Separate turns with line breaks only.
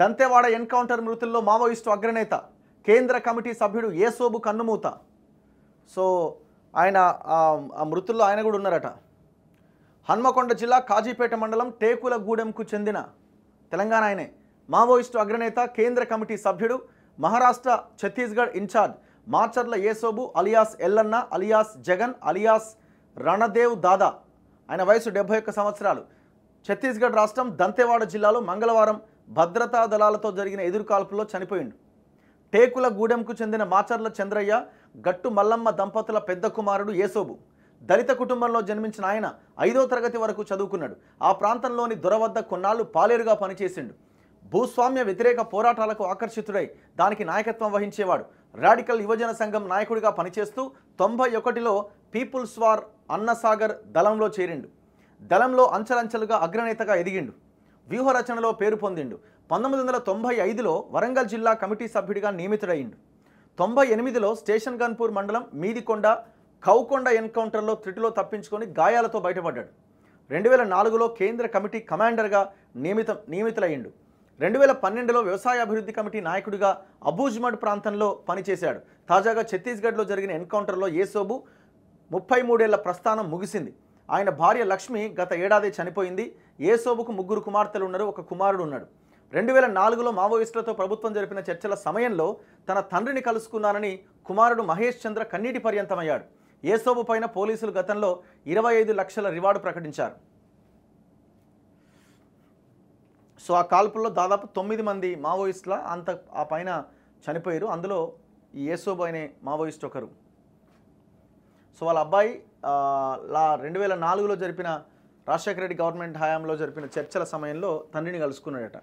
Dantewada encounter మృతుల్లో Maoist అగ్రనేత కేంద్ర కమిటీ సభ్యుడు ఏసోబు కన్నుమూత. సో ఆయన ఆ మృతుల్లో ఆయన కూడా ఉన్నారట. హన్మకొండ జిల్లా కాజీపేట మండలం టేకులగూడెంకు చెందిన తెలంగాణ ఆయనే మావోయిస్టు అగ్రనేత కేంద్ర కమిటీ సభ్యుడు Maharashtra Chhattisgarh incharge Macharla Yesobu alias Ellanna alias Jagan alias Randev Dada. ఆయన వయసు 71 సంవత్సరాలు. ఛత్తీస్గఢ్ రాష్ట్రం దంతెవాడ జిల్లాలో మంగళవారం భద్రతా దళాలతో జరిగిన ఎదురుకాల్పుల్లో చనిపోయిండు. టేకులగూడెంకు చెందిన మాచర్ల చంద్రయ్య గట్టు మల్లమ్మ దంపతుల పెద్ద కుమారుడు ఏసోబు. దళిత కుటుంబంలో జన్మించిన ఆయన 5వ తరగతి వరకు చదువుకున్నాడు. ఆ ప్రాంతంలోని దొర వద్ద కొన్నాళ్లు పాలేరుగా పనిచేసిండు. భూస్వామ్య వ్యతిరేక పోరాటాలకు ఆకర్షితుడై దానికి నాయకత్వం వహించేవాడు. రాడికల్ యువజన సంఘం నాయకుడిగా పనిచేస్తూ 91లో పీపుల్స్ వార్ అన్నసాగర్ దళంలో చేరిండు. దళంలో అంచెలంచెలుగా అగ్రనేతగా ఎదిగిండు. వ్యూహరచనలో పేరు పొందిండు. 1995లో వరంగల్ జిల్లా కమిటీ సభ్యుడిగా నియమితుడయ్యిండు. 98లో స్టేషన్ గన్పూర్ మండలం మీదికొండ కౌకొండ ఎన్కౌంటర్లో త్రుటిలో తప్పించుకొని గాయాలతో బయటపడ్డాడు. 2004లో కేంద్ర కమిటీ కమాండర్గా నియమితులయ్యిండు. 2012లో వ్యవసాయ అభివృద్ధి కమిటీ నాయకుడిగా అబూజ్మడ్ ప్రాంతంలో పనిచేశాడు. తాజాగా ఛత్తీస్గఢ్లో జరిగిన ఎన్కౌంటర్లో ఏసోబు 33 ఏళ్ల ప్రస్థానం ముగిసింది. ఆయన భార్య లక్ష్మి గత ఏడాది చనిపోయింది. ఏసోబుకు 3 కుమార్తెలు ఉన్నారు, 1 కుమారుడు ఉన్నాడు. 2004లో మావోయిస్టులతో ప్రభుత్వం జరిపిన చర్చల సమయంలో తన తండ్రిని కలుసుకున్నానని కుమారుడు మహేష్ చంద్ర కన్నీటి పర్యంతమయ్యాడు. ఏసోబు పైన పోలీసులు గతంలో 25 లక్షల రివార్డు ప్రకటించారు. సో ఆ కాల్పుల్లో దాదాపు 9 మంది మావోయిస్టుల ఆ పైన చనిపోయారు. అందులో ఈ ఏసోబు అనే మావోయిస్ట్ ఒకరు. సో వాళ్ళ అబ్బాయి 2004లో జరిపిన రాజశేఖర రెడ్డి గవర్నమెంట్ హయాంలో జరిపిన చర్చల సమయంలో తండ్రిని కలుసుకున్నాడట.